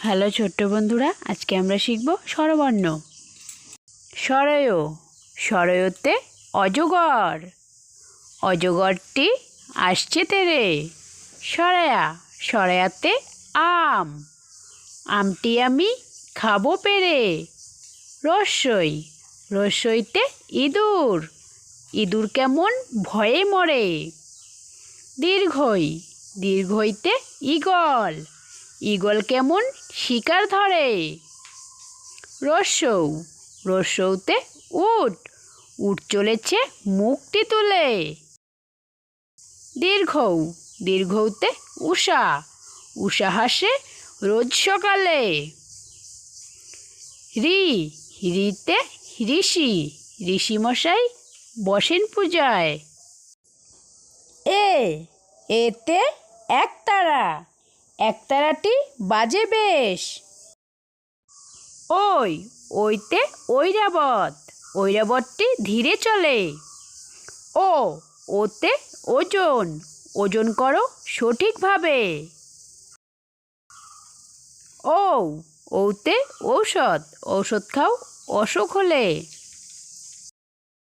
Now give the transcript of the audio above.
Hello ছোট্ট বন্ধুরা, আজকে আমরা শিখব স্বরবর্ণ। সরয়, সরয়তে অজগর, অজগরটি আসছে তেরে। সরায়া, সরায়াতে আম, আমটি আমি খাবো পেরে। রস্যই, রস্যইতে ইঁদুর, ইঁদুর কেমন ভয়ে মরে। দীর্ঘই, দীর্ঘইতে ঈগল, ঈগল কেমন শিকার ধরে। রস্যৌ, রস্যৌতে উট, উট চলেছে মুখটি তুলে। দীর্ঘৌ, দীর্ঘৌতে উষা, উষা হাসে রোজ সকালে। ঋ, ঋতে ঋষি, ঋষিমশাই বসেন পূজায়। এতে একতারা, একতারাটি বাজে বেশ। ওই, ওইতে ঐরাবত, ঐরাবতটি ধীরে চলে। ওতে ওজন, ওজন করো সঠিকভাবে। ঔতে ঔষধ, ঔষধ খাও অসুখ হলে।